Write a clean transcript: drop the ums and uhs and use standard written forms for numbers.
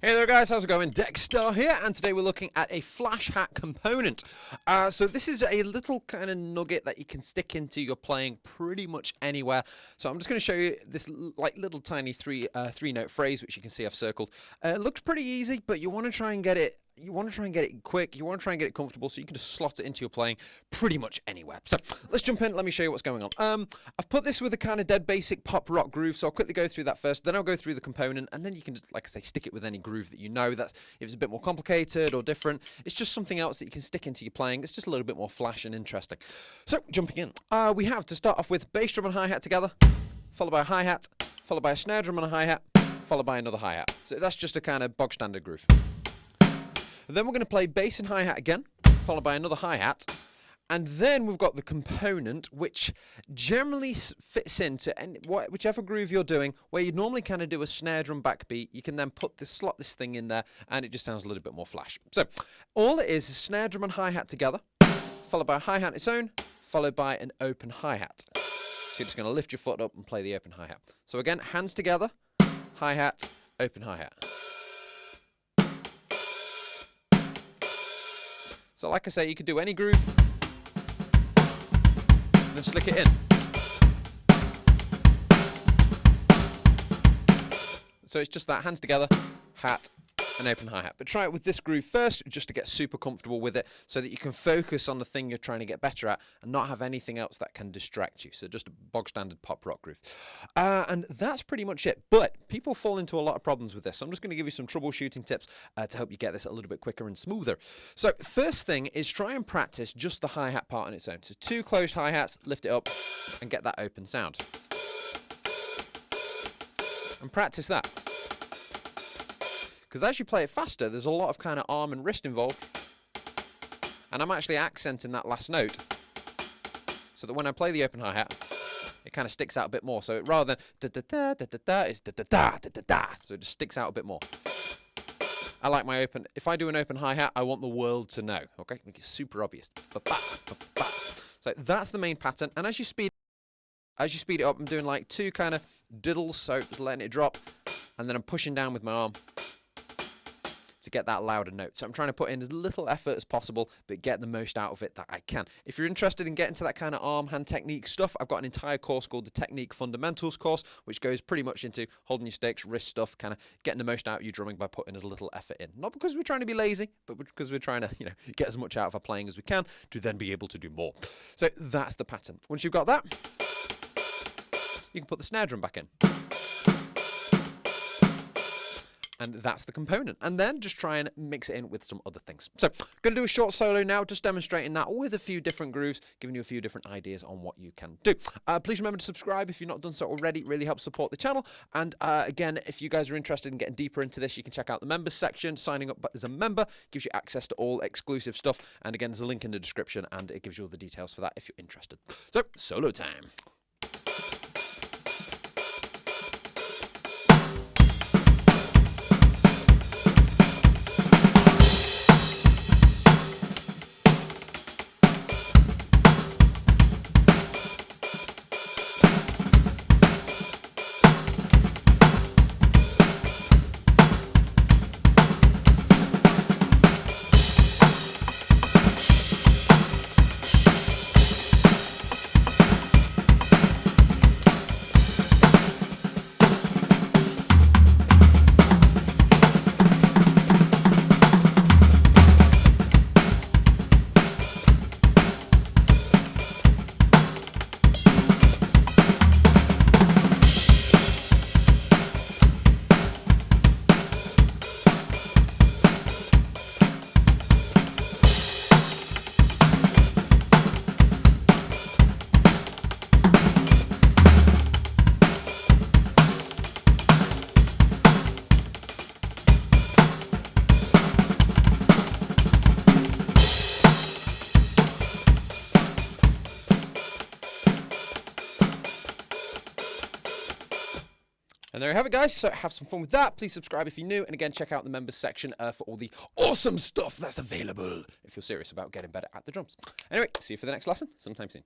Hey there guys, how's it going? Dexter here, and today we're looking at a flash hat component. So this is a little kind of nugget that you can stick into your playing pretty much anywhere. So I'm just going to show you this like little tiny three-note phrase, which you can see I've circled. It looks pretty easy, but you want to try and get it. You want to try and get it quick. You want to try and get it comfortable, so you can just slot it into your playing pretty much anywhere. So let's jump in. Let me show you what's going on. I've put this with a kind of dead basic pop rock groove, so I'll quickly go through that first. Then I'll go through the component, and then you can just, like I say, stick it with any groove that you know. That's if it's a bit more complicated or different. It's just something else that you can stick into your playing. It's just a little bit more flash and interesting. So jumping in, we have to start off with bass drum and hi-hat together, followed by a hi-hat, followed by a snare drum and a hi-hat, followed by another hi-hat. So that's just a kind of bog standard groove. And then we're going to play bass and hi-hat again, followed by another hi-hat. And then we've got the component, which generally fits into whichever groove you're doing, where you'd normally kind of do a snare drum backbeat. You can then slot this thing in there, and it just sounds a little bit more flash. So all it is snare drum and hi-hat together, followed by a hi-hat on its own, followed by an open hi-hat. So you're just going to lift your foot up and play the open hi-hat. So again, hands together, hi-hat, open hi-hat. So like I say, you could do any groove, and then slick it in. So it's just that, hands together, hat, and open hi-hat. But try it with this groove first, just to get super comfortable with it, so that you can focus on the thing you're trying to get better at, and not have anything else that can distract you. So just a bog standard pop rock groove. And that's pretty much it. But people fall into a lot of problems with this. So I'm just going to give you some troubleshooting tips to help you get this a little bit quicker and smoother. So first thing is try and practice just the hi-hat part on its own. So 2 closed hi-hats, lift it up, and get that open sound. And practice that. Because as you play it faster, there's a lot of kind of arm and wrist involved. And I'm actually accenting that last note, so that when I play the open hi-hat, it kind of sticks out a bit more. So rather than da-da-da, it's da-da-da, da-da-da. So it just sticks out a bit more. I like my open. If I do an open hi-hat, I want the world to know. Okay, make it super obvious. So that's the main pattern. And as you speed it up, I'm doing like 2 kind of diddles, so just letting it drop, and then I'm pushing down with my arm to get that louder note. So I'm trying to put in as little effort as possible, but get the most out of it that I can. If you're interested in getting to that kind of arm hand technique stuff, I've got an entire course called the Technique Fundamentals course, which goes pretty much into holding your sticks, wrist stuff, kind of getting the most out of your drumming by putting as little effort in. Not because we're trying to be lazy, but because we're trying to, get as much out of our playing as we can to then be able to do more. So that's the pattern. Once you've got that, you can put the snare drum back in. And that's the component. And then just try and mix it in with some other things. So I'm going to do a short solo now, just demonstrating that with a few different grooves, giving you a few different ideas on what you can do. Please remember to subscribe if you've not done so already. It really helps support the channel. And again, if you guys are interested in getting deeper into this, you can check out the members section. Signing up as a member gives you access to all exclusive stuff. And again, there's a link in the description, and it gives you all the details for that if you're interested. So, solo time. And there you have it, guys. So have some fun with that. Please subscribe if you're new. And again, check out the members section for all the awesome stuff that's available if you're serious about getting better at the drums. Anyway, see you for the next lesson sometime soon.